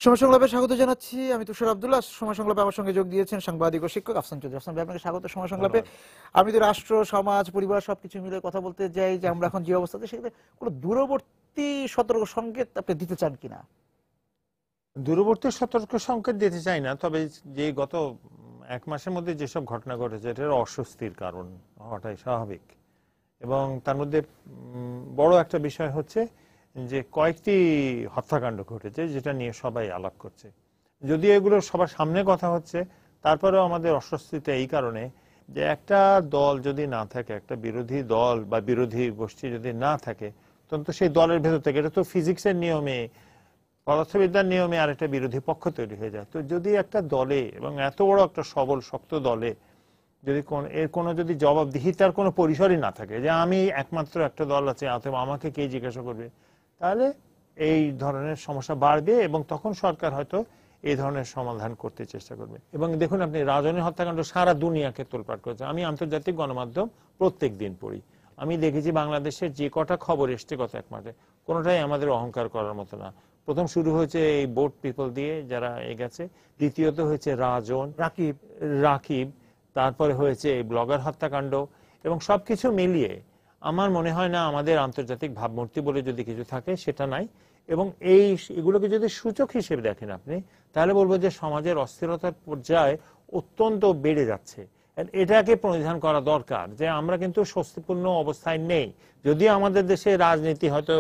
সময় সংলাপে স্বাগত জানাচ্ছি। আমি তুষার আব্দুল্লাহ। সময় সংলাপে আমার সঙ্গে যোগ দিয়েছেন সাংবাদিক ও শিক্ষক আফসান চৌধুরী। আফসান ভাই, আপনাকে স্বাগত সময় সংলাপে। আমি তো রাষ্ট্র, সমাজ, পরিবার সবকিছু মিলে কথা বলতে যাই যে আমরা এখন যে অবস্থাতে, সেখানে কোনো দূরবর্তী সতর্ক সংকেত আপনি দিতে চান কিনা? দূরবর্তী সতর্ক সংকেত দিতে চাই না, তবে যে গত এক মাসের মধ্যে যেসব ঘটনা ঘটেছে এটার অস্বস্তির কারণ হওয়াটাই স্বাভাবিক। এবং তার মধ্যে বড় একটা বিষয় হচ্ছে যে কয়েকটি হত্যাকাণ্ড ঘটেছে যেটা নিয়ে সবাই আলাপ করছে। যদিও এগুলো সবার সামনে কথা হচ্ছে, তারপরেও আমাদের অস্বস্তিতে এই কারণে যে একটা দল যদি না থাকে, একটা বিরোধী দল বা বিরোধী গোষ্ঠী যদি না থাকে, তখন তো সেই দলের ভেতর থেকে, এটা তো ফিজিক্সের নিয়মে, পদার্থবিদ্যার নিয়মে আর একটা বিরোধী পক্ষ তৈরি হয়ে যায়। তো যদি একটা দলে, এবং এত বড় একটা সবল শক্ত দলে, যদি এর কোনো যদি জবাবদিহিতার কোনো পরিসরই না থাকে, যে আমি একমাত্র একটা দল আছে, অথবা আমাকে কে জিজ্ঞাসা করবে, তাহলে এই ধরনের সমস্যা বাড়বে এবং তখন সরকার হয়তো এই ধরনের সমাধান করতে চেষ্টা করবে। এবং দেখুন, আপনি রাজনী হত্যাকাণ্ড সারা দুনিয়াকে তোলপাড় করেছে। আমি আন্তর্জাতিক গণমাধ্যম প্রত্যেক দিন পড়ি, আমি দেখেছি বাংলাদেশের যে কটা খবর এসছে গত এক মাসে, কোনোটাই আমাদের অহংকার করার মতো না। প্রথম শুরু হয়েছে এই বোট পিপল দিয়ে যারা গেছে, দ্বিতীয়ত হয়েছে রাজন, রাকিব, তারপরে হয়েছে এই ব্লগার হত্যাকাণ্ড। এবং সবকিছু মিলিয়ে আমার মনে হয় না আমাদের আন্তর্জাতিক ভাবমূর্তি বলে যদি কিছু থাকে সেটা নাই। এবং এগুলোকে যদি সূচক হিসেবে দেখেন আপনি, তাহলে বলবো যে সমাজের অস্থিরতার পর্যায়ে অত্যন্ত বেড়ে যাচ্ছে। এটাকে পরিধান করা দরকার যে আমরা কিন্তু স্বস্তিপূর্ণ অবস্থায় নেই। যদিও আমাদের দেশে রাজনীতি হয়তো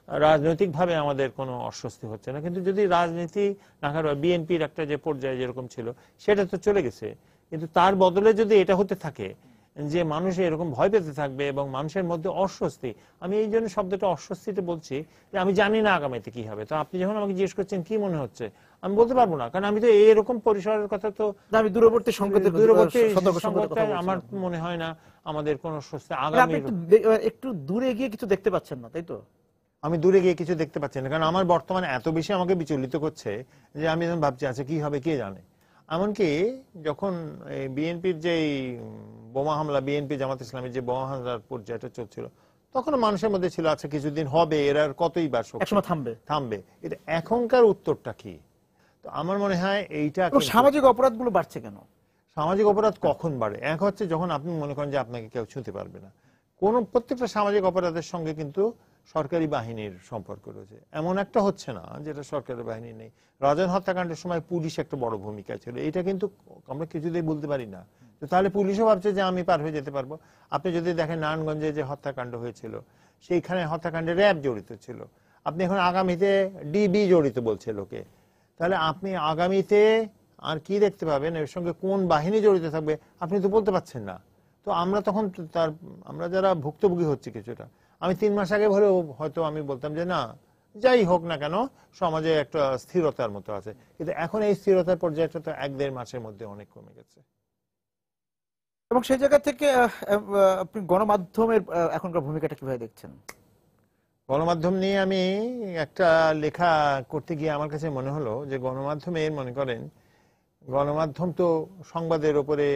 রাজনৈতিকভাবে আমাদের কোনো অস্বস্তি হচ্ছে না, কিন্তু যদি রাজনীতি না করে, বিএনপির একটা যে পর্যায়ে যেরকম ছিল সেটা তো চলে গেছে, কিন্তু তার বদলে যদি এটা হতে থাকে যে মানুষ এরকম ভয় পেতে থাকবে এবং মানুষের মধ্যে অস্বস্তি, আমি এই জন্য শব্দটা অস্বস্তিতে বলছি যে আমি জানি না আগামীতে কি হবে। তো আপনি যখন আমাকে জিজ্ঞেস করছেন কি মনে হচ্ছে, আমি বলতে পারবো না, কারণ আমি তো এরকম পরিসরের কথা তো, আমি দূরবর্তী সংকেতের আমার মনে হয় না আমাদের কোনো স্বস্তি। আগামী একটু দূরে গিয়ে কিছু দেখতে পাচ্ছেন না, তাই তো? আমি দূরে গিয়ে কিছু দেখতে পাচ্ছি না, কারণ আমার বর্তমানে এত বেশি আমাকে বিচলিত করছে যে আমি যখন ভাবছি আচ্ছা কি হবে কে জানে। এমনকি যখন বিএনপির যে বোমা হামলা, বিএনপি জামাত ইসলামের যে বোমা হামলার পর্যায়টা চলছিল, তখন মানুষের মধ্যে ছিল আচ্ছা কিছুদিন হবে, এরা কতই বার থামবে। এটা এখনকার উত্তরটা কি? তো আমার মনে হয় এইটা, সামাজিক অপরাধগুলো বাড়ছে কেন? সামাজিক অপরাধ কখন বাড়ে? এক হচ্ছে যখন আপনি মনে করেন যে আপনাকে কেউ ছুঁতে পারবে না। প্রত্যেকটা সামাজিক অপরাধের সঙ্গে কিন্তু সরকারি বাহিনীর সম্পর্ক রয়েছে, এমন একটা হচ্ছে না যেটা সরকারি বাহিনী নেই। রাজন হত্যাকাণ্ডের সময় পুলিশ একটা বড় ভূমিকা ছিল, এটা কিন্তু আমরা কিছুতেই বলতে পারি না। তো তাহলে পুলিশও ভাবছে যে আমি পার হয়ে যেতে পারবো। আপনি যদি দেখেন নারায়ণগঞ্জে যে হত্যাকাণ্ড হয়েছিল, সেইখানে হত্যাকাণ্ডে র্যাব জড়িত ছিল। আপনি এখন আগামীতে ডিবি জড়িত বলছে লোকে, তাহলে আপনি আগামীতে আর কি দেখতে পাবেন, এর সঙ্গে কোন বাহিনী জড়িত থাকবে আপনি তো বলতে পারছেন না। তো আমরা তখন আমরা যারা ভুক্তভোগী হচ্ছি কিছুটা, আমি 3 মাস আগে হলেও হয়তো আমি বলতাম যে না, যাই হোক না কেন সমাজে একটা স্থিরতার মতো আছে, কিন্তু এখন এই স্থিরতার পর্যায়টা তো 1-1.5 মাসের মধ্যে অনেক কমে গেছে। এবং সেই জায়গা থেকে আপনি গণমাধ্যমের এখনকার ভূমিকাটা কিভাবে দেখছেন? গণমাধ্যম নিয়ে আমি একটা লেখা করতে গিয়ে আমার কাছে মনে হলো যে গণমাধ্যমের, মনে করেন গণমাধ্যম তো সংবাদের উপরে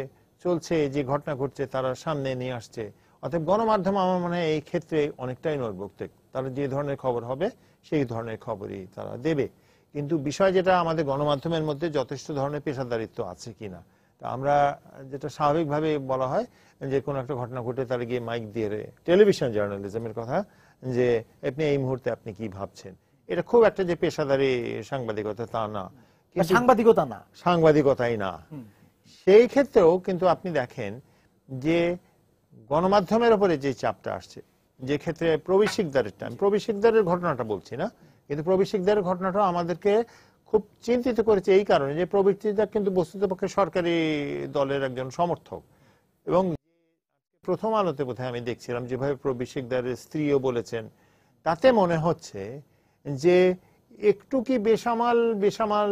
চলছে, যে ঘটনা ঘটছে তারা সামনে নিয়ে আসছে। অতএব গণমাধ্যম আমার মনে হয় এই ক্ষেত্রে অনেকটাই নৈর্ভৌক্তিক, তারা যে ধরনের খবর হবে সেই ধরনের খবরই তারা দেবে। কিন্তু বিষয় যেটা, আমাদের গণমাধ্যমের মধ্যে যথেষ্ট ধরনের পেশাদারিত্ব আছে কিনা। তা আমরা যেটা স্বাভাবিকভাবে বলা হয় যে কোনো একটা ঘটনা ঘটে তারা গিয়ে মাইক দিয়ে, টেলিভিশন জার্নালিজমের কথা, যে আপনি এই মুহূর্তে আপনি কি ভাবছেন, এটা খুব একটা যে পেশাদারি সাংবাদিকতা তা না, সাংবাদিকতাই না। সেই ক্ষেত্রেও কিন্তু আপনি দেখেন যে গণমাধ্যমের উপরে যে চাপটা আসছে, যে ক্ষেত্রে প্রবীর শিকদারেরটা, আমি প্রবীর শিকদারের ঘটনাটা বলছি না, কিন্তু প্রবীর শিকদারের ঘটনাটা আমাদেরকে খুব চিন্তিত করেছে এই কারণে যে প্রবীর শিকদার কিন্তু বস্তুতপক্ষে সরকারি দলের একজন সমর্থক। এবং প্রথম আলোতে বোধহয় আমি দেখছিলাম যেভাবে প্রবীর শিকদারের স্ত্রীও বলেছেন, তাতে মনে হচ্ছে যে একটু কি বেসামাল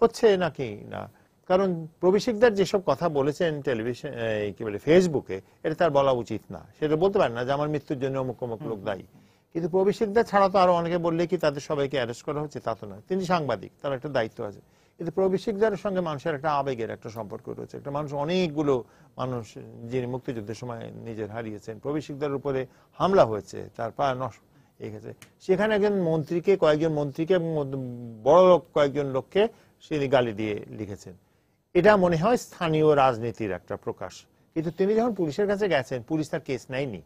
হচ্ছে নাকি না। কারণ প্রবীর শিকদার যেসব কথা বলেছেন টেলিভিশন, কি বলে, ফেসবুকে, এটা তার বলা উচিত না। সেটা বলতে পারেন না যে আমার মৃত্যুর জন্য অমুক অমুক লোক দায়ী। কিন্তু প্রবীর শিকদার ছাড়া তো আরো অনেকে বললে কি তাদের সবাইকে অ্যারেস্ট করা হচ্ছে, তা তো নয়। তিনি সাংবাদিক, তার একটা দায়িত্ব আছে। কিন্তু প্রবীর শিকদারের সঙ্গে মানুষের একটা আবেগের একটা সম্পর্ক রয়েছে। একটা মানুষ, অনেকগুলো মানুষ যিনি মুক্তিযুদ্ধের সময় নিজের হারিয়েছেন, প্রবীর শিকদারের উপরে হামলা হয়েছে, তার পা এই ক্ষেত্রে সেখানে একজন মন্ত্রীকে, কয়েকজন মন্ত্রীকে এবং বড় লোক কয়েকজন লোককে তিনি গালি দিয়ে লিখেছেন। এটা মনে হয় স্থানীয় রাজনীতির একটা প্রকাশ। কিন্তু তিনি যখন পুলিশের কাছে গেছেন, পুলিশ তার কেস নেয়নি।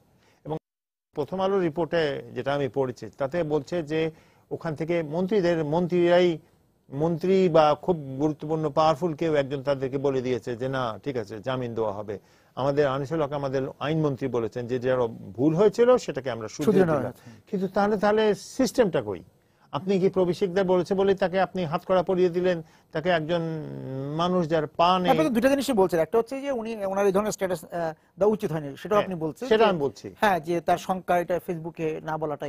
এবং প্রথম আলো রিপোর্টে যেটা আমি পড়েছি তাতে বলছে যে ওখান থেকে মন্ত্রী বা খুব গুরুত্বপূর্ণ পাওয়ারফুল কেউ একজন তাদেরকে বলে দিয়েছে যে না ঠিক আছে, জামিন দেওয়া হবে। আমাদের আনিসুল হক, আমাদের আইনমন্ত্রী বলেছেন যে যারা ভুল হয়েছিল সেটাকে আমরা শুধরে দিলাম। কিন্তু তাহলে সিস্টেমটা কই? আপনি কি প্রবেশিকদের বলেছে বলে তাকে আপনি হাতকড়া পরিয়ে দিলেন, তাকে একজন মানুষ যার পা নেই। আপনি দুটো জিনিসই বলছেন, একটা হচ্ছে যে উনি ওনার এই ধরনের স্ট্যাটাস দেওয়া উচিত হয়নি, সেটাও আপনি বলছেন। সেটা আমি বলছি, হ্যাঁ, যে তার শঙ্কা এটা ফেসবুকে না বলাটা,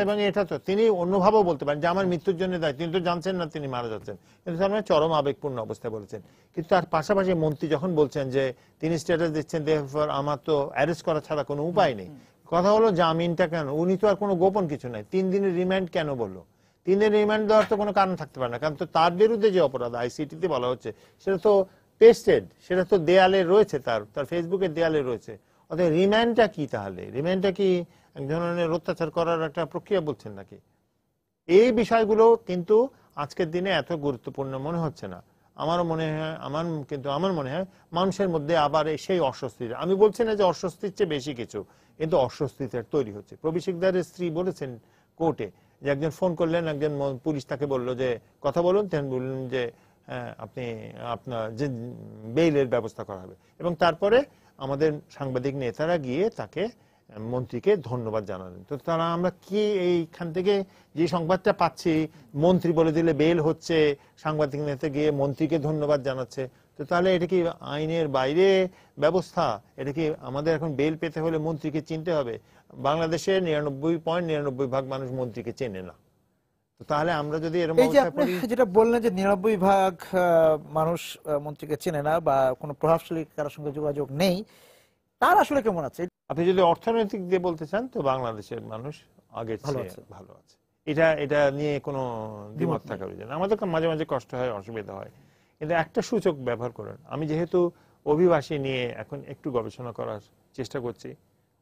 এবং এটা তো তিনি অন্যভাবেও বলতে পারেন যে আমার মৃত্যুর জন্য দায়ী, তিনি তো জানছেন না তিনি মারা যাচ্ছেন, কিন্তু তার মানে চরম আবেগপূর্ণ অবস্থায় বলেছেন। কিন্তু তার পাশাপাশি মন্ত্রী যখন বলছেন যে তিনি স্ট্যাটাস দিচ্ছেন দেয়ারফর আমার তো অ্যারেস্ট করা ছাড়া কোনো উপায় নেই, কথা হলো জামিনটা কেন? উনি তো আর কোনো গোপন কিছু নাই, 3 দিনের রিমান্ড কেন বললো? 3 দিনের রিমান্ড দেওয়ার তো কোনো কারণ থাকতে পারে না, কারণ তো তার বিরুদ্ধে যে অপরাধ আইসিটিতে বলা হচ্ছে সেটা তো পেস্টেড, সেটা তো দেয়ালে রয়েছে, তার ফেসবুকের দেয়ালে রয়েছে। অর্থাৎ রিমান্ডটা কি? তাহলে রিমান্ডটা কি এক ধরনের অত্যাচার করার একটা প্রক্রিয়া বলছেন নাকি? এই বিষয়গুলো কিন্তু আজকের দিনে এত গুরুত্বপূর্ণ মনে হচ্ছে না। আমার মনে হয় মানুষের মধ্যে আবার সেই অস্বস্তি, আমি বলছি না যে অস্বস্তির চেয়ে বেশি কিছু, কিন্তু অস্বস্তিতে তৈরি হচ্ছে। প্রবিশিকদারের স্ত্রী বলেছেন কোর্টে যে একজন ফোন করলেন, একজন পুলিশ তাকে বললো যে কথা বলুন, তিনি বললেন যে আপনি আপনার যে বেইলের ব্যবস্থা করা হবে। এবং তারপরে আমাদের সাংবাদিক নেতারা গিয়ে তাকে মন্ত্রীকে ধন্যবাদ জানালেন। তো তারা আমরা কি এইখান থেকে যে সংবাদটা পাচ্ছি, মন্ত্রী বলে দিলে বেল হচ্ছে, সাংবাদিক নেতা গিয়ে মন্ত্রীকে ধন্যবাদ জানাচ্ছে, তো তাহলে এটা কি আইনের বাইরে ব্যবস্থা? এটা কি আমাদের এখন বেল পেতে হলে মন্ত্রীকে চিনতে হবে? বাংলাদেশের 99.99% মানুষ মন্ত্রীকে চেনে না। তাহলে আমরা যদি এরকম যেটা বললেন যে 99% মানুষ মন্ত্রীকে চেনে না বা কোনো প্রভাবশালী কারোর সঙ্গে যোগাযোগ নেই, তার আসলে কেমন আছে? আপনি যদি অর্থনৈতিক দিয়ে বলতে চান তো বাংলাদেশের মানুষ আগের চেয়ে ভালো আছে, এটা নিয়ে কোনো দ্বিমত থাকা উচিত না। আমাদের মাঝে মাঝে কষ্ট হয়, অসুবিধা হয়, কিন্তু একটা সূচক ব্যবহার করেন। আমি যেহেতু অভিবাসী নিয়ে এখন একটু গবেষণা করার চেষ্টা করছি,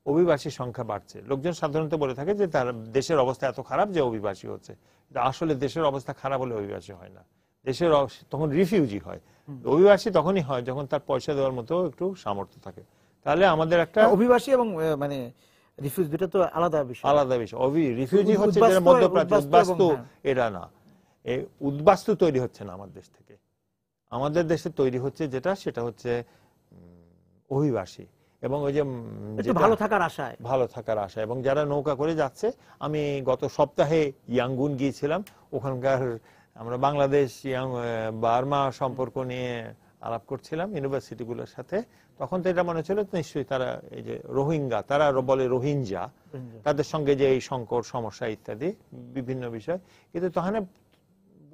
অভিবাসী সংখ্যা বাড়ছে। লোকজন সাধারণত বলে থাকে যে তার দেশের অবস্থা এত খারাপ যে অভিবাসী হচ্ছে, আসলে দেশের অবস্থা খারাপ হলে অভিবাসী হয় না, দেশের তখন রিফিউজি হয়। অভিবাসী তখনই হয় যখন তার পয়সা দেওয়ার মতো একটু সামর্থ্য থাকে। তাহলে আমাদের একটা অভিবাসী এবং মানে রিফিউজি দুটো তো আলাদা বিষয়। রিফিউজি হচ্ছে যেটা মধ্যপ্রাচ্য, উদ্বাস্তু এটা না, এই উদ্বাস্তু তৈরি হচ্ছে না আমার দেশ থেকে। আমাদের দেশে তৈরি হচ্ছে সেটা হচ্ছে অভিবাসী, এবং ওই যে ভালো থাকার আশায় এবং যারা নৌকা করে যাচ্ছে। আমি গত সপ্তাহে ইয়াঙ্গুন গিয়েছিলাম, ওখানকার আমরা বাংলাদেশ বার্মা সম্পর্ক নিয়ে আলাপ করছিলাম ইউনিভার্সিটিগুলোর সাথে। তখন তো এটা মনে হচ্ছিল নিশ্চয়ই তারা এই যে রোহিঙ্গা, তারা বলে রোহিঞ্জা, তাদের সঙ্গে যে এই সংকট সমস্যা ইত্যাদি বিভিন্ন বিষয়, কিন্তু তখন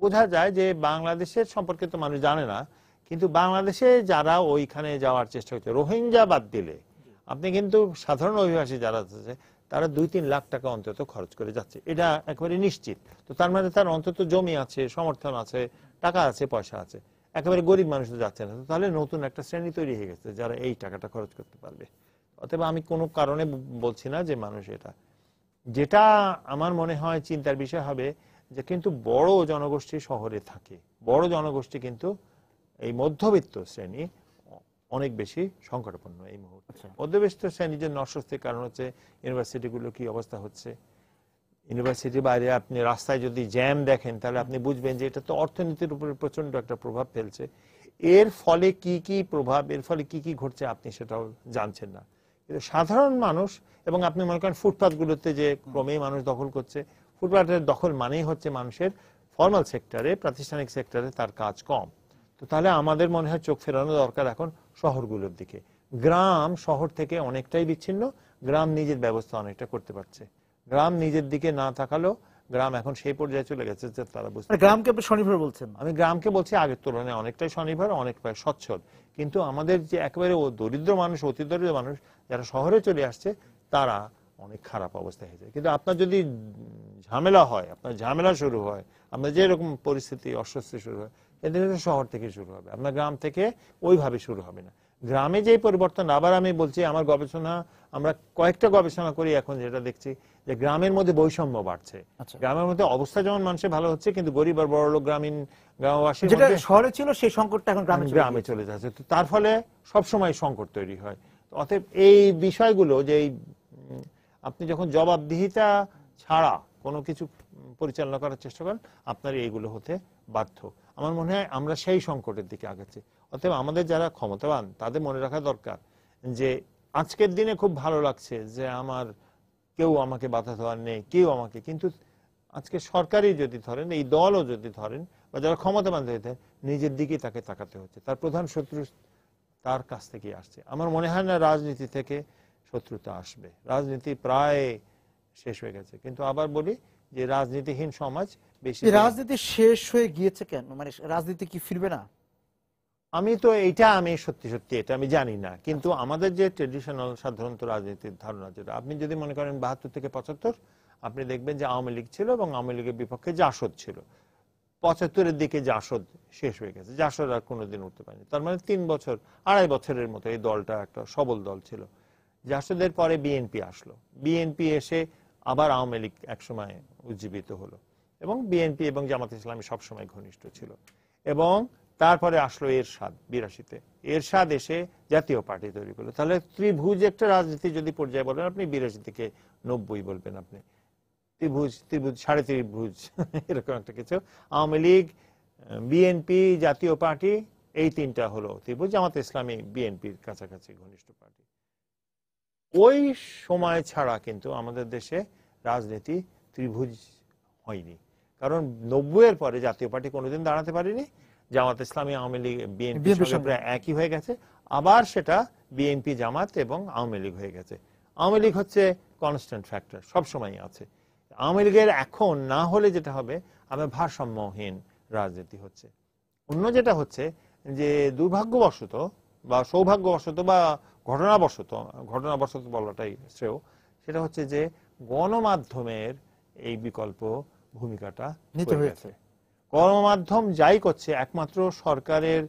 বোঝা যায় যে বাংলাদেশের সম্পর্কে তো মানুষ জানে না, কিন্তু বাংলাদেশে যারা ওইখানে যাওয়ার চেষ্টা করছে, রোহিঙ্গা বাদ দিলে আপনি কিন্তু সাধারণ অভিবাসী যারা আছে তারা 2-3 লাখ টাকা অন্তত খরচ করে যাচ্ছে, এটা একেবারে নিশ্চিত। তো তার মানে তার অন্তত জমি আছে, সমর্থন আছে, টাকা আছে, পয়সা আছে। একেবারে গরিব মানুষ তো যাচ্ছে না। তাহলে নতুন একটা শ্রেণী তৈরি হয়ে গেছে যারা এই টাকাটা খরচ করতে পারবে। অতএব আমি কোনো কারণে বলছি না যে মানুষ যেটা আমার মনে হয় চিন্তার বিষয় হবে যে কিন্তু বড় জনগোষ্ঠী শহরে থাকে, বড় জনগোষ্ঠী কিন্তু এই মধ্যবিত্ত শ্রেণী অনেক বেশি সংকটাপন্ন এই মুহূর্তে। মধ্যবিত্ত শ্রেণীর জন্য অস্বস্তির কারণ হচ্ছে ইউনিভার্সিটিগুলো কি অবস্থা হচ্ছে। ইউনিভার্সিটির বাইরে আপনি রাস্তায় যদি জ্যাম দেখেন তাহলে আপনি বুঝবেন যে এটা তো অর্থনীতির উপরে প্রচন্ড একটা প্রভাব ফেলছে। এর ফলে কি প্রভাব, এর ফলে কি ঘটছে আপনি সেটাও জানছেন না। কিন্তু সাধারণ মানুষ, এবং আপনি মনে করেন ফুটপাথগুলোতে যে ক্রমেই মানুষ দখল করছে, ফুটপাথের দখল মানেই হচ্ছে মানুষের ফর্মাল সেক্টরে, প্রাতিষ্ঠানিক সেক্টরে তার কাজ কম। তো তাহলে আমাদের মনে হয় চোখ ফেরানো দরকার এখন শহরগুলোর দিকে। গ্রাম শহর থেকে অনেকটাই বিচ্ছিন্ন, গ্রাম নিজের ব্যবস্থা অনেকটা করতে পারছে। গ্রাম নিজের দিকে না তাকালেও গ্রাম এখন সেই পর্যায়ে চলে গেছে যে তারা বুঝতে। গ্রামকে আপনি স্বনির্ভর বলছেন? আমি গ্রামকে বলছি আগের তুলনায় অনেকটাই স্বনির্ভর, অনেকটাই সচ্ছল। কিন্তু আমাদের যে একেবারে দরিদ্র মানুষ, অতি দরিদ্র মানুষ যারা শহরে চলে আসছে, তারা অনেক খারাপ অবস্থায় হয়েছে। কিন্তু আপনার যদি ঝামেলা হয়, আপনার ঝামেলা শুরু হয়, আপনার যে এরকম পরিস্থিতি অস্বস্তি শুরু হয়, এটা শহর থেকে শুরু হবে, আপনার গ্রাম থেকে ওইভাবে শুরু হবে না। গ্রামে যে পরিবর্তন, আবার আমি বলছি আমার গবেষণা, আমরা কয়েকটা গবেষণা করি এখন যেটা দেখছি যে গ্রামের মধ্যে বৈষম্য বাড়ছে। আচ্ছা, গ্রামের মধ্যে অবস্থা যেমন মানুষের ভালো হচ্ছে, কিন্তু গরিব আর বড়লোক গ্রামবাসীর যেটা মধ্যে শহরে ছিল সেই সংকটটা এখন গ্রামে চলে যাচ্ছে। তো তার ফলে সবসময় সংকট তৈরি হয়। অতএব এই বিষয়গুলো যে আপনি যখন জবাবদিহিতা ছাড়া কোনো কিছু পরিচালনা করার চেষ্টা করেন, আপনার এইগুলো হতে বাধ্য। আমার মনে হয় আমরা সেই সংকটের দিকে আগাচ্ছি। অতএব আমাদের যারা ক্ষমতাবান তাদের মনে রাখা দরকার যে আজকের দিনে খুব ভালো লাগছে যে আমার কেউ আমাকে বাধা দেওয়ার নেই, কেউ আমাকে, কিন্তু আজকে সরকারই যদি ধরেন, এই দলও যদি ধরেন, বা যারা ক্ষমতাবান হয়ে নিজের দিকেই তাকে তাকাতে হচ্ছে। তার প্রধান শত্রু তার কাছ থেকে আসছে। আমার মনে হয় না রাজনীতি থেকে শত্রুতা আসবে। রাজনীতি প্রায় শেষ হয়ে গেছে। কিন্তু আবার বলি যে রাজনীতিহীন সমাজ বেশি। রাজনীতি শেষ হয়ে গিয়েছে কেন? মানে রাজনীতি কি ফিরবে না? আমি সত্যি সত্যি এটা আমি জানি না, কিন্তু আমাদের যে ট্রেডিশনাল সাধারণত রাজনীতির ধারণা, যেটা আপনি যদি মনে করেন 72 থেকে 75, আপনি দেখবেন যে আওয়ামী লীগ ছিল এবং আওয়ামী লীগের বিপক্ষে জাসদ ছিল। 75-এর দিকে জাসদ শেষ হয়ে গেছে, জাসদ আর কোনোদিন উঠতে পারেনি। তার মানে 3 বছর, 2.5 বছরের মতো এই দলটা একটা সবল দল ছিল। জাসদের পরে বিএনপি আসলো, বিএনপি এসে আবার আওয়ামী লীগ একসময় উজ্জীবিত হলো, এবং বিএনপি এবং জামাত ইসলামী সবসময় ঘনিষ্ঠ ছিল। এবং তারপরে আসলো এরশাদ 82-তে, এরশাদ এসে জাতীয় পার্টি তৈরি করলো। তাহলে ত্রিভুজ একটা রাজনীতি যদি পর্যায়ে বলেন আপনি, 82 থেকে 90 বলবেন আপনি, ত্রিভুজ, সাড়ে ত্রিভুজ এরকম একটা কিছু। আওয়ামী লীগ, বিএনপি, জাতীয় পার্টি, এই তিনটা হলো ত্রিভুজ। জামাত ইসলামী বিএনপির কাছাকাছি ঘনিষ্ঠ পার্টি। ওই সময় ছাড়া কিন্তু আমাদের দেশে রাজনীতি ত্রিভুজ হয়নি, কারণ 90-এর পরে জাতীয় পার্টি কোনোদিন দাঁড়াতে পারেনি। জামাত ইসলামী, আওয়ামী লীগ, বিএনপির সঙ্গে প্রায় একই হয়ে গেছে। আবার সেটা বিএনপি, জামাত এবং আওয়ামী লীগ হয়ে গেছে। আওয়ামী লীগ হচ্ছে কনস্ট্যান্ট ফ্যাক্টর, সবসময় আছে। আওয়ামী লীগের এখন না হলে যেটা হবে, আমার ভারসাম্যহীন রাজনীতি হচ্ছে। অন্য যেটা হচ্ছে যে দুর্ভাগ্যবশত বা সৌভাগ্যবশত বা ঘটনাবশত বলাটাই শ্রেয়, সেটা হচ্ছে যে গণমাধ্যমের এই বিকল্প ভূমিকাটা নিতে হয়েছে। গণমাধ্যম যাই করছে, একমাত্র সরকারের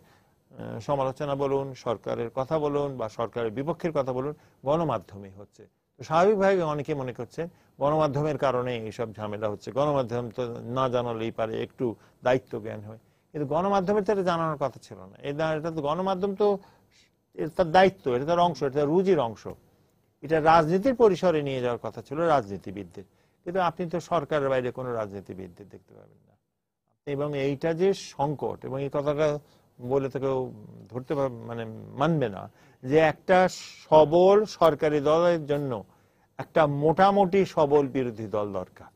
সমালোচনা বলুন, সরকারের কথা বলুন, বা সরকারের বিপক্ষের কথা বলুন, গণমাধ্যমে হচ্ছে। তো স্বাভাবিকভাবে অনেকে মনে করছেন গণমাধ্যমের কারণে এইসব ঝামেলা হচ্ছে, গণমাধ্যম তো না জানালেই পারে, একটু দায়িত্ব জ্ঞান হয়। কিন্তু গণমাধ্যমের তো এটা জানানোর কথা ছিল না। এটা তো গণমাধ্যম, তো তার দায়িত্ব, এটা তার অংশ, এটা রুজির অংশ। এটা রাজনীতির পরিসরে নিয়ে যাওয়ার কথা ছিল রাজনীতিবিদদের। কিন্তু আপনি তো সরকারের বাইরে কোনো রাজনীতিবিদদের দেখতে পাবেন না। এবং এইটা যে সংকট, এবং এই কথাটা বলে তো কেউ ধরতে মানে মানবে না, যে একটা সবল সরকারি দলের জন্য একটা মোটামুটি সবল বিরোধী দল দরকার,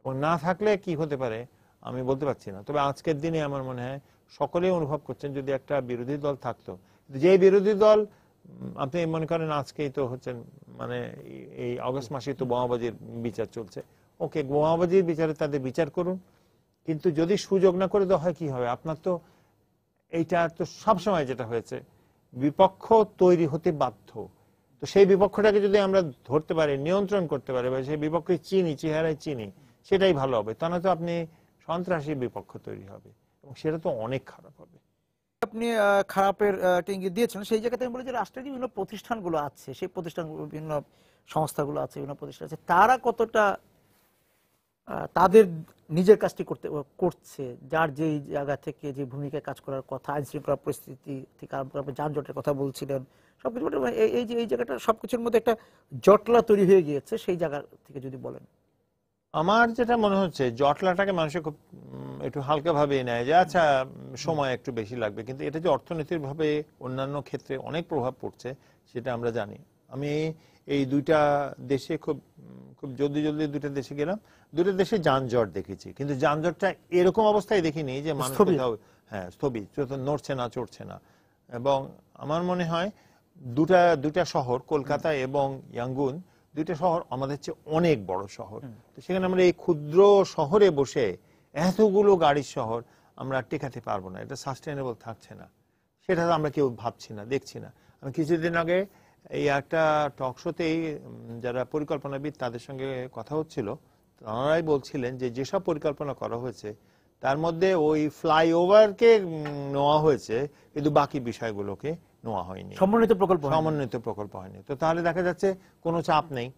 এবং না থাকলে কি হতে পারে আমি বলতে পারছি না। তবে আজকের দিনে আমার মনে হয় সকলেই অনুভব করছেন যদি একটা বিরোধী দল থাকতো, যে বিরোধী দল, আপনি মনে করেন আজকেই তো হচ্ছেন, মানে এই আগস্ট মাসে তো বোমাবাজির বিচার চলছে, ওকে, বোমাবাজির বিচারে তাদের বিচার করুন, কিন্তু যদি সুযোগ না করে দেওয়া হয় কি হবে? আপনার তো এইটা তো সবসময় যেটা হয়েছে, বিপক্ষ তৈরি হতে বাধ্য। তো সেই বিপক্ষটাকে যদি আমরা ধরতে পারি, নিয়ন্ত্রণ করতে পারি, বা সেই বিপক্ষে চিনি, চেহারায় চিনি, সেটাই ভালো হবে। তা না তো আপনি সন্ত্রাসী বিপক্ষ তৈরি হবে, এবং সেটা তো অনেক খারাপ হবে। আপনি খারাপের ইঙ্গিত দিয়েছেন। সেই জায়গাতে আমি বলি যে রাষ্ট্রের বিভিন্ন প্রতিষ্ঠানগুলো আছে, সেই প্রতিষ্ঠানগুলো, বিভিন্ন সংস্থাগুলো আছে, বিভিন্ন প্রতিষ্ঠান আছে, তারা কতটা তাদের নিজের কাজটি করছে, যার যেই জায়গা থেকে যে ভূমিকায় কাজ করার কথা, আইন শৃঙ্খলা পরিস্থিতি থেকে আরম্ভ করে যানজটের কথা বলছিলেন, সবকিছু এই যে এই জায়গাটা সবকিছুর মধ্যে একটা জটলা তৈরি হয়ে গিয়েছে, সেই জায়গা থেকে যদি বলেন। আমার যেটা মনে হচ্ছে, জটলাটাকে মানুষ খুব একটু হালকা ভাবে নেয়, যে আচ্ছা সময় একটু বেশি লাগবে, কিন্তু এটা যে অর্থনৈতিক ভাবে অন্যান্য ক্ষেত্রে অনেক প্রভাব পড়ছে সেটা আমরা জানি। আমি এই দুইটা দেশে খুব জলদি দুইটা দেশে গেলাম, দুটো দেশে যানজট দেখেছি, কিন্তু যানজটটা এরকম অবস্থায় দেখিনি যে মানুষ কোথাও স্থবির, নড়ছে না, চড়ছে না। এবং আমার মনে হয় দুটা শহর, কলকাতা এবং ইয়াঙ্গুন, দুইটা শহর আমাদের চেয়ে অনেক বড় শহর। তো সেখানে আমরা এই ক্ষুদ্র শহরে বসে এতগুলো গাড়ির শহর আমরা টেকাতে পারবো না, এটা সাস্টেনেবল থাকছে না। সেটা আমরা কেউ ভাবছি না, দেখছি না। আমি কিছুদিন আগে এই একটা টক শোতেই যারা পরিকল্পনাবিদ তাদের সঙ্গে কথা হচ্ছিল, তারাই বলছিলেন যে যেসব পরিকল্পনা করা হয়েছে তার মধ্যে ওই ফ্লাইওভারকে নেওয়া হয়েছে, কিন্তু বাকি বিষয়গুলোকে নেওয়া হয়নি, সমন্বিত প্রকল্প হয়নি। তো তাহলে দেখা যাচ্ছে কোনো চাপ নেই,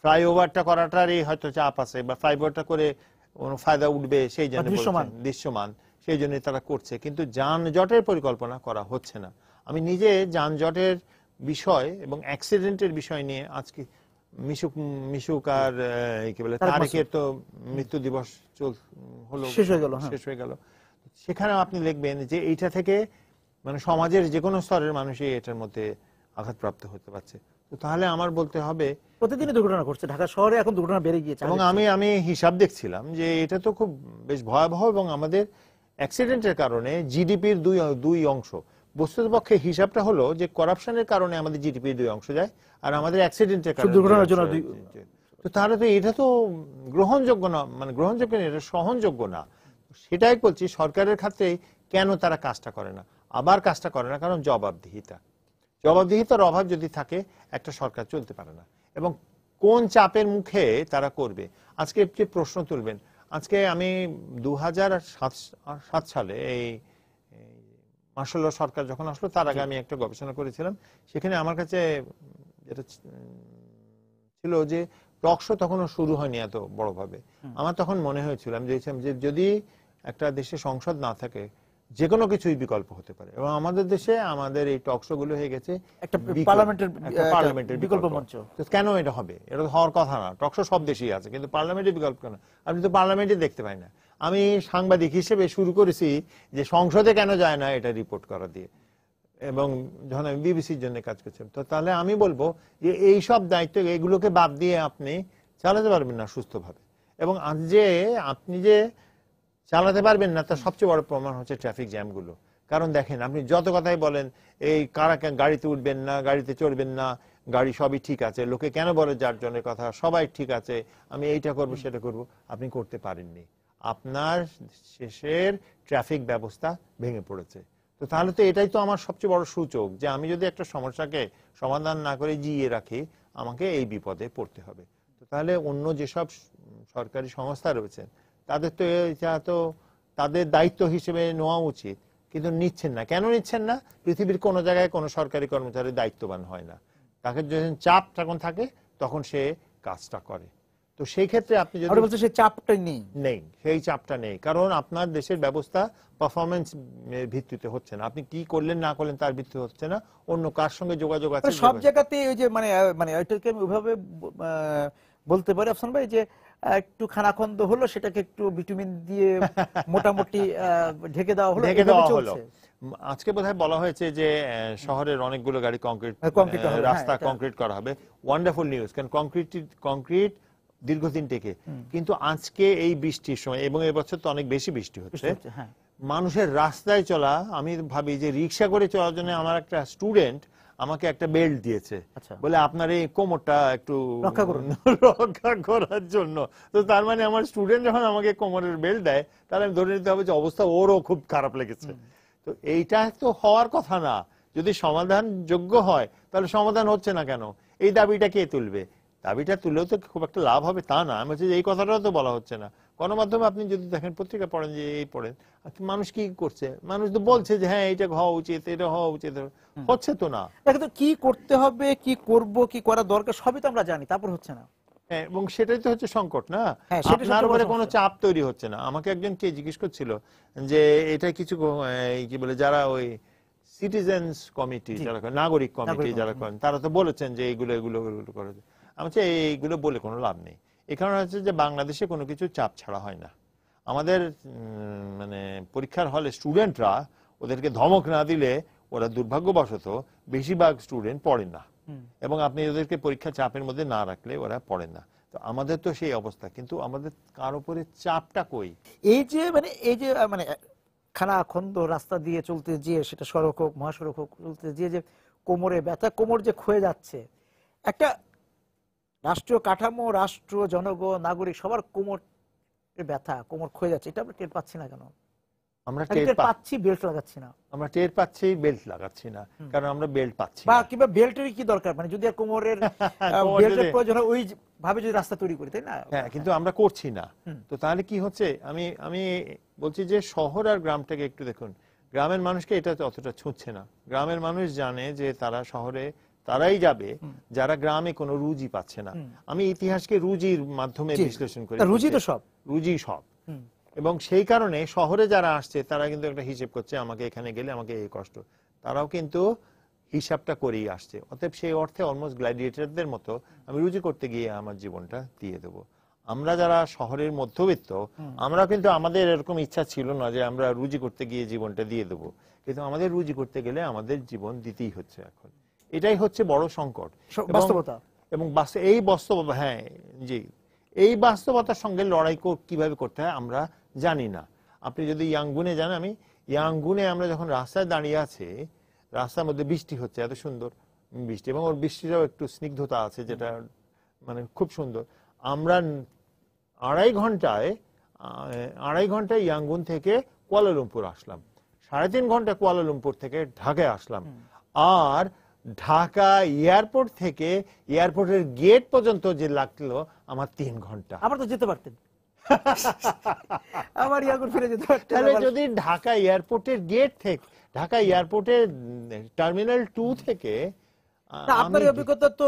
ফ্লাইওভারটা করাটারই হয়তো চাপ আছে, বা ফ্লাইওভারটা করে কোনো ফায়দা উঠবে সেই জন্য দৃশ্যমান সেই জন্য তারা করছে, কিন্তু যানজটের পরিকল্পনা করা হচ্ছে না। আমি নিজে যানজটের বিষয় এবং অ্যাক্সিডেন্টের বিষয় নিয়ে আজকে মিশুক আর কি বলে তারেকের তো মৃত্যু দিবস শেষ হয়ে গেল, সেখানে আপনি দেখবেন যে এইটা থেকে মানে সমাজের যে কোনো স্তরের মানুষই এটার মধ্যে আঘাতপ্রাপ্ত হতে পারছে। তো তাহলে আমার বলতে হবে প্রতিদিনই দুর্ঘটনা ঘটছে, ঢাকা শহরে এখন দুর্ঘটনা বেড়ে গিয়েছে। এবং আমি হিসাব দেখছিলাম যে এটা তো খুব বেশ ভয়াবহ, এবং আমাদের অ্যাক্সিডেন্টের কারণে জিডিপির দুই অংশ, বস্তুতপক্ষে হিসাবটা হলো যে করাপশনের কারণে আমাদের জিডিপির 2 অংশ যায়, আর আমাদের অ্যাক্সিডেন্টের কারণে দুর্ঘটনার জন্য। তো তাহলে তো এটা তো গ্রহণযোগ্য না, মানে গ্রহণযোগ্য না, এটা সহনযোগ্য না। সেটাই বলছি, সরকারের ক্ষেত্রে কেন তারা কাজটা করে না? আবার কাজটা করে না কারণ জবাবদিহিতার অভাব যদি থাকে একটা সরকার চলতে পারে না। এবং কোন চাপের মুখে তারা করবে? আজকে যে প্রশ্ন তুলবেন, আজকে আমি 2007 সালে এই মার্শাল সরকার যখন আসলো তার আগে আমি একটা গবেষণা করেছিলাম, সেখানে আমার কাছে যেটা ছিল যে টক শো তখনও শুরু হয়নি এত বড়ভাবে। আমার তখন মনে হয়েছিল, আমি দেখছিলাম যে যদি একটা দেশে সংসদ না থাকে যে কোনো কিছুই বিকল্প হতে পারে, এবং আমাদের দেশে আমাদের এই টক শো গুলো হয়ে গেছে একটা পার্লামেন্টের বিকল্প মঞ্চ। কেন এটা হবে? এটা তো হওয়ার কথা না। টক শো সব দেশেই আছে, কিন্তু পার্লামেন্টের বিকল্প কেন? আপনি তো পার্লামেন্টে দেখতে পাই না। আমি সাংবাদিক হিসেবে শুরু করেছি যে সংসদে কেন যায় না এটা রিপোর্ট করা দিয়ে, এবং যখন আমি বিবিসির জন্য কাজ করছিলাম। তো তাহলে আমি বলবো যে এই সব দায়িত্ব এগুলোকে বাদ দিয়ে আপনি চালাতে পারবেন না সুস্থভাবে। এবং আজ যে আপনি যে চালাতে পারবেন না তার সবচেয়ে বড় প্রমাণ হচ্ছে ট্রাফিক জ্যাম গুলো। কারণ দেখেন, আপনি যত কথাই বলেন এই কারা গাড়িতে উঠবেন না, গাড়িতে চড়বেন না, গাড়ি সবই ঠিক আছে, লোকে কেন বলে যার জনের কথা, সবাই ঠিক আছে, আমি এইটা করব সেটা করব, আপনি করতে পারেননি। আপনার শেষের ট্রাফিক ব্যবস্থা ভেঙে পড়েছে। তো তাহলে তো এটাই তো আমার সবচেয়ে বড় সূচক যে আমি যদি একটা সমস্যাকে সমাধান না করে জিইয়ে রাখি, আমাকে এই বিপদে পড়তে হবে। তো তাহলে অন্য যেসব সরকারি সংস্থা রয়েছে তাদের তো এটা তো তাদের দায়িত্ব হিসেবে নেওয়া উচিত, কিন্তু নিচ্ছেন না। কেন নিচ্ছেন না? পৃথিবীর কোনো জায়গায় কোনো সরকারি কর্মচারী দায়িত্ববান হয় না। তাকে যখন চাপ তখন থাকে তখন সে কাজটা করে। তো সেই ক্ষেত্রে আপনি যদি বলছেন সেই চাপটা নেই, সেই চাপটা নেই, কারণ আপনার দেশের ব্যবস্থা পারফরমেন্স ভিত্তিতে হচ্ছে না। আপনি কি করলেন না করলেন তার ভিত্তিতে হচ্ছে না, অন্য কার সঙ্গে যোগাযোগ আছে সব জায়গাতে। ওই যে মানে এটাকে আমি ওইভাবে বলতে পারি আফসান ভাই যে একটু খানাখন্দ হলো, সেটাকে একটু ভিটামিন দিয়ে মোটামুটি ঢেকে দেওয়া হলো। আজকে বোধহয় বলা হয়েছে যে শহরের অনেকগুলো গাড়ি রাস্তা কংক্রিট করা হবে। ওয়ান্ডারফুল নিউজ, কারণ কংক্রিট দীর্ঘদিন টেকে। কিন্তু আজকে এই বৃষ্টির সময়, এবং এবছর তো অনেক বেশি বৃষ্টি হচ্ছে, মানুষের রাস্তায় চলা, আমি ভাবি যে রিক্সা করে চলার জন্য আমার একটা স্টুডেন্ট আমাকে একটা বেল্ট দিয়েছে, বলে আপনার এই কোমরটা একটু রক্ষা করার জন্য। তো তার মানে আমার স্টুডেন্ট যখন আমাকে কোমরের বেল্ট দেয়, তাহলে আমি ধরে নিতে হবে যে অবস্থা ওরও খুব খারাপ লেগেছে। তো এইটা তো হওয়ার কথা না। যদি সমাধান যোগ্য হয় তাহলে সমাধান হচ্ছে না কেন? এই দাবিটা কে তুলবে? দাবিটা তুললেও তো খুব একটা লাভ হবে তা না। আমি বলছি যে এই কথাটাও তো বলা হচ্ছে না। গণমাধ্যমে আপনি যদি দেখেন, পত্রিকা পড়েন, যে এই পড়েন, মানুষ কি করছে? মানুষ তো বলছে যে হ্যাঁ এটা হওয়া উচিত, এটা হওয়া উচিত, হচ্ছে তো না। কি করতে হবে, কি করব, কি করা দরকার সবই তো আমরা জানি, তারপর হচ্ছে না। এবং সেটাই তো হচ্ছে সংকট না, আপনার উপরে কোনো চাপ তৈরি হচ্ছে না। আমাকে একজন কে জিজ্ঞেস করছিল যে এটা কিছু কি বলে যারা ওই সিটিজেন্স কমিটি যারা নাগরিক কমিটি যারা করেন, তারা তো বলেছেন যে এইগুলো এগুলো এগুলো করে। আমি বলছি এইগুলো বলে কোনো লাভ নেই। এই কারণে হচ্ছে যে বাংলাদেশে কোনো কিছু চাপ ছাড়া হয় না। আমাদের মানে পরীক্ষার হলে স্টুডেন্টরা, ওদেরকে ধমক না দিলে ওরা দুর্ভাগ্যবশত বেশিরভাগ স্টুডেন্ট পড়ে না, এবং আপনি ওদেরকে পরীক্ষা চাপের মধ্যে না রাখলে ওরা পড়ে না। তো আমাদের তো সেই অবস্থা, কিন্তু আমাদের কার উপরে চাপটা কই? এই যে মানে খানাখন্দ রাস্তা দিয়ে চলতে গিয়ে, সেটা সড়ক হোক মহাসড়ক হোক, চলতে গিয়ে যে কোমরে ব্যথা, কোমর যে ক্ষয়ে যাচ্ছে, একটা রাষ্ট্রীয় কাঠামো, রাষ্ট্র, জনগণ, নাগরিক সবার কোমর ব্যথা, কোমর ক্ষয়ে যাচ্ছে, এটা আমরা টের পাচ্ছি না কেন? আমরা টের পাচ্ছি, বেল্ট লাগাচ্ছি না। আমরা টের পাচ্ছি, বেল্ট লাগাচ্ছি না, কারণ আমরা বেল্ট পাচ্ছি বা কিংবা বেল্টের কি দরকার? মানে যদি আর কোমরের বেল্টের প্রয়োজন হয়, ওই ভাবে যদি রাস্তা তৈরি করি, তাই না? হ্যাঁ, কিন্তু আমরা করছি না। তো তাহলে কি হচ্ছে? আমি বলছি যে শহর আর গ্রামটাকে একটু দেখুন। গ্রামের মানুষকে এটা অতটা ছুঁচ্ছে না। গ্রামের মানুষ জানে যে তারা শহরে তারাই যাবে যারা গ্রামে কোনো রুজি পাচ্ছে না। আমি ইতিহাসকে রুজির মাধ্যমে বিশ্লেষণ করি। রুজি তো সব, রুজি সব। এবং সেই কারণে শহরে যারা আসছে তারা কিন্তু একটা হিসেব করছে, আমাকে এখানে গেলে আমাকে এই কষ্ট, তারাও কিন্তু হিসাবটা করেই আসছে। অতএব সেই অর্থে অলমোস্ট গ্ল্যাডিয়েটরদের মতো আমি রুজি করতে গিয়ে আমার জীবনটা দিয়ে দেবো। আমরা যারা শহরের মধ্যবিত্ত, আমরা কিন্তু আমাদের এরকম ইচ্ছা ছিল না যে আমরা রুজি করতে গিয়ে জীবনটা দিয়ে দেবো, কিন্তু আমাদের রুজি করতে গেলে আমাদের জীবন দিতেই হচ্ছে এখন। এটাই হচ্ছে বড় সংকট, বাস্তবতা। এবং এই বাস্তবতা, হ্যাঁ জি, এই বাস্তবতার সঙ্গে লড়াই কিভাবে করতে হয় আমরা জানি না। আপনি যদি ইয়াঙ্গুনে যান, আমি ইয়াঙ্গুনে আমরা যখন রাস্তায় দাঁড়িয়ে আছি, রাস্তার মধ্যে বৃষ্টি হচ্ছে, এত সুন্দর বৃষ্টি, এবং ওর বৃষ্টিটাও একটু স্নিগ্ধতা আছে যেটা মানে খুব সুন্দর। আমরা আড়াই ঘন্টায় ইয়াঙ্গুন থেকে কুয়ালালামপুর আসলাম, 3.5 ঘন্টা কুয়ালালামপুর থেকে ঢাকায় আসলাম, আর ঢাকা এয়ারপোর্ট থেকে এয়ারপোর্টের গেট পর্যন্ত যে লাগলো আমার 3 ঘন্টা। আবার তো যেতে পারতেন, আবার ইয়াঙ্গুন ফিরে যেতে পারতেন। তাহলে যদি ঢাকা এয়ারপোর্টের গেট থেকে, ঢাকা এয়ারপোর্টের টার্মিনাল 2 থেকে, আপনার অভিজ্ঞতা তো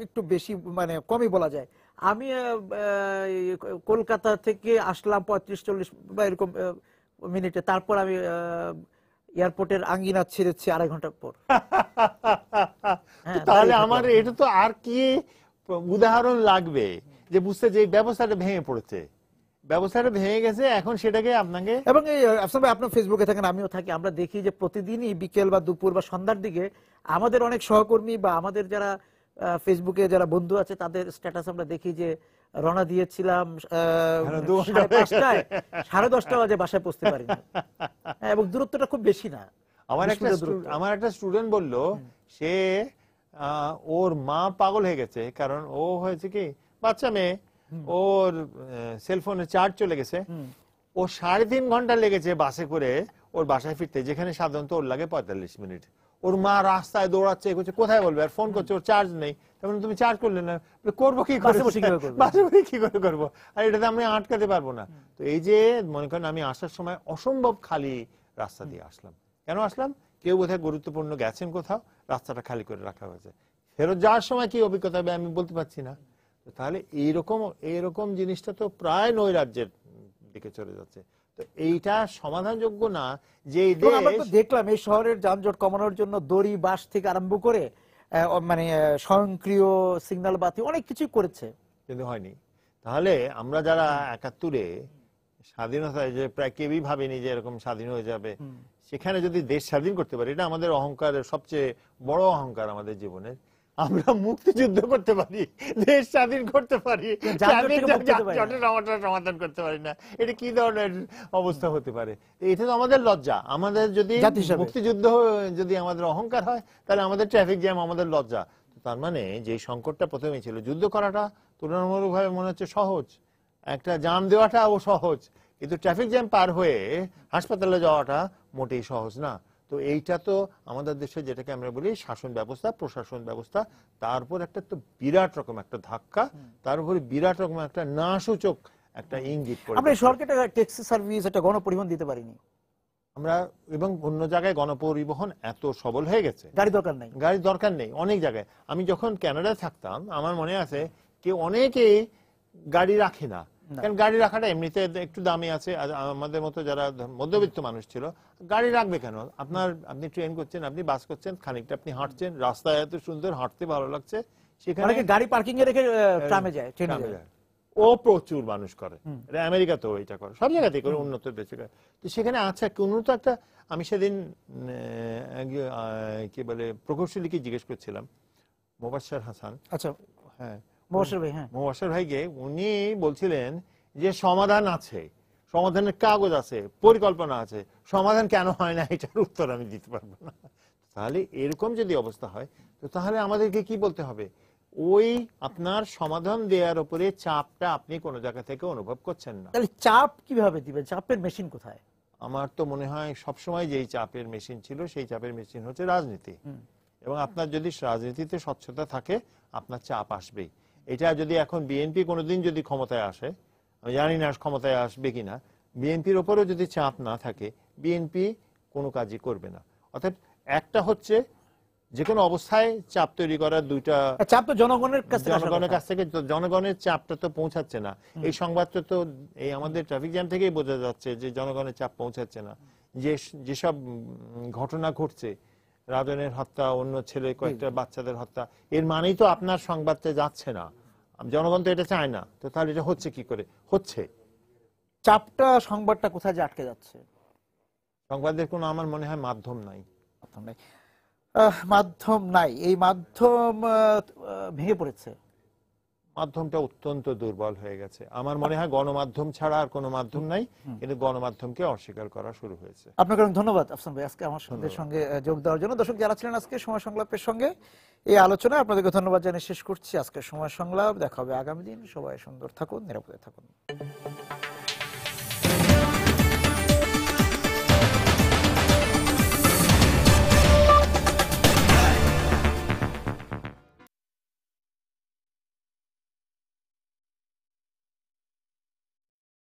একটু বেশি, মানে কমই বলা যায়। আমি কলকাতা থেকে আসলাম 35-40 বা এরকম মিনিটে, তারপর আমি এয়ারপোর্টের আঙ্গিনা ছেড়েছি 2.5 ঘন্টা পর। তাহলে আমার এটা তো আর কি উদাহরণ লাগবে যে বুঝতে যে ব্যবস্থাটা ভেঙে পড়েছে, ব্যবস্থাটা ভেঙে গেছে, এখন সেটাকে আপনাকে। এবং এই আফসান ভাই, আপনার ফেসবুকে থাকেন, আমিও থাকি, আমরা দেখি যে প্রতিদিনই বিকেল বা দুপুর বা সন্ধ্যার দিকে আমাদের অনেক সহকর্মী বা আমাদের যারা ফেসবুকে যারা বন্ধু আছে তাদের স্ট্যাটাস আমরা দেখি যে রওনা দিয়েছিলাম 5:30, 10:30 বাজে বাসায় পৌঁছতে পারিনি। এবং দূরত্বটা খুব বেশি না। আমার একটা স্টুডেন্ট বলল সে ওর মা পাগল হয়ে গেছে, কারণ ও হয়েছে কি বাচ্চা মেয়ে, ওর সেলফোনে চার্জ চলে গেছে, ও 3.5 ঘন্টা লেগেছে বাসে করে ওর বাসায় ফিরতে, যেখানে সাধারণত ওর লাগে 45 মিনিট। ওর মা রাস্তায় দৌড়াচ্ছে, কোথায় বলবে, আর ফোন করছে, ওর চার্জ নেই। তেমন তুমি চার্জ করলে না, করবো কি করে, বাসে কি করে করবো, আর এটাতে আমি আটকাতে পারবো না। তো এই যে মনে করেন আমি আসার সময় অসম্ভব খালি রাস্তা দিয়ে আসলাম। কেন আসলাম? কেউ বোধহয় গুরুত্বপূর্ণ গেছেন কোথাও, রাস্তাটা খালি করে রাখা হয়েছে। ফেরত যাওয়ার সময় কি অভিজ্ঞতা হবে আমি বলতে পারছি না। তাহলে এইরকম জিনিসটা তো প্রায় নৈরাজ্যের দিকে চলে যাচ্ছে। তো এইটা সমাধানযোগ্য না। যে আমরা তো দেখলাম এই শহরের যানজট কমানোর জন্য দড়ি, বাস থেকে আরম্ভ করে মানে স্বয়ংক্রিয় সিগন্যাল বাতি অনেক কিছু করেছে, কিন্তু হয়নি। তাহলে আমরা যারা 71-এ স্বাধীনতায় যে প্রায় কেউই ভাবেনি যে এরকম স্বাধীন হয়ে যাবে, সেখানে যদি দেশ স্বাধীন করতে পারি, এটা আমাদের অহংকারের সবচেয়ে বড় অহংকার আমাদের জীবনের। আমরা মুক্তিযুদ্ধ করতে পারি, দেশ স্বাধীন করতে পারি, সমাধান করতে পারি না, এটা কি ধরনের অবস্থা হতে পারে? এটা তো আমাদের লজ্জা। আমাদের যদি মুক্তিযুদ্ধ যদি আমাদের অহংকার হয়, তাহলে আমাদের ট্রাফিক জ্যাম আমাদের লজ্জা। তার মানে যে সংকটটা প্রথমে ছিল, যুদ্ধ করাটা তুলনামূলকভাবে মনে হচ্ছে সহজ, একটা জাম দেওয়াটাও সহজ, কিন্তু ট্রাফিক জ্যাম পার হয়ে হাসপাতালে যাওয়াটা মোটেই সহজ না। তো এইটা তো আমাদের দেশে যেটাকে আমরা বলি শাসন ব্যবস্থা, প্রশাসন ব্যবস্থা, তার উপর একটা তো বিরাট রকম একটা ধাক্কা, তার উপরে বিরাট রকম একটা না সূচক একটা ইঙ্গিত করে। আমরা সরকারকে ট্যাক্সি সার্ভিস, একটা গণপরিবহন দিতে পারিনি আমরা, এবং অন্য জায়গায় গণপরিবহন এত সবল হয়ে গেছে, গাড়ি দরকার নেই অনেক জায়গায়। আমি যখন কানাডায় থাকতাম, আমার মনে আছে কেউ অনেকেই গাড়ি রাখে না, কারণ গাড়ি রাখাটা এমনিতে একটু দামি আছে। আমাদের মতো যারা মধ্যবিত্ত মানুষ ছিল, গাড়ি রাখবে কেন? আপনি ট্রেন করছেন, আপনি বাস করছেন, খানিকটা আপনি হাঁটছেন, রাস্তায় এত সুন্দর, হাঁটতে ভালো লাগছে, সেখানে গাড়ি পার্কিং এ রেখে ট্রামে যায়, ট্রেনে যায়। ও প্রচুর মানুষ করে, এটা আমেরিকাতেও এটা করে, সব জায়গাতেই করে, উন্নত দেশে করে। তো সেখানে আচ্ছা কোনো তো একটা, আমি সেদিন কি বলে প্রকৌশলীকে জিজ্ঞেস করছিলাম, মোবাশ্বের হাসান, আচ্ছা হ্যাঁ মোবাশ্বের ভাইকে, উনি বলছিলেন যে সমাধান আছে, সমাধানের কাগজ আছে, পরিকল্পনা আছে, সমাধান কেন হয় না এটার উত্তর আমি দিতে পারবো না। তাহলে এরকম যদি অবস্থা হয়, তো তাহলে আমাদেরকে কি বলতে হবে? ওই আপনার সমাধান দেওয়ার উপরে চাপটা আপনি কোন জায়গা থেকে অনুভব করছেন না। তাহলে চাপ কিভাবে দিবেন? চাপের মেশিন কোথায়? আমার তো মনে হয় সবসময় যেই চাপের মেশিন ছিল, সেই চাপের মেশিন হচ্ছে রাজনীতি। এবং আপনার যদি রাজনীতিতে স্বচ্ছতা থাকে, আপনার চাপ আসবেই। এটা যদি এখন বিএনপি কোনোদিন যদি ক্ষমতায় আসে, আমি জানি না ক্ষমতায় আসবে কিনা, বিএনপির ওপরেও যদি চাপ না থাকে, বিএনপি কোনো কাজই করবে না। অর্থাৎ একটা হচ্ছে যে কোনো অবস্থায় চাপ তৈরি করার দুইটা, চাপ তো জনগণের কাছ থেকে জনগণের কাছ থেকে, জনগণের চাপটা তো পৌঁছাচ্ছে না। এই সংবাদটা তো এই আমাদের ট্রাফিক জ্যাম থেকেই বোঝা যাচ্ছে যে জনগণের চাপ পৌঁছাচ্ছে না। যেসব ঘটনা ঘটছে, রাজনের হত্যা, অন্য ছেলে কয়েকটা বাচ্চাদের হত্যা, এর মানেই তো আপনার সংবাদটা যাচ্ছে না, জনগণ তো এটা চায় না। তো তাহলে এটা হচ্ছে কি করে? হচ্ছে চাপটা, সংবাদটা কোথায় যে আটকে যাচ্ছে? সংবাদের কোনো আমার মনে হয় মাধ্যম নাই। মাধ্যম নাই। মাধ্যম নাই, এই মাধ্যম ভেঙে পড়েছে। মাধ্যমটা অত্যন্ত দুর্বল হয়ে গেছে। আমার মনে হয় গণমাধ্যম ছাড়া আর কোনো মাধ্যম নাই, কিন্তু গণমাধ্যমকে অস্বীকার করা শুরু হয়েছে। আপনাকে অনেক ধন্যবাদ আফসান ভাই আজকে আমাদের সঙ্গে যোগ দেওয়ার জন্য। দর্শক যারা ছিলেন আজকে সময় সংলাপের সঙ্গে এই আলোচনায়, আপনাদেরকে ধন্যবাদ জানিয়ে শেষ করছি আজকে সময় সংলাপ। দেখা হবে আগামী দিন। সবাই সুন্দর থাকুন, নিরাপদে থাকুন।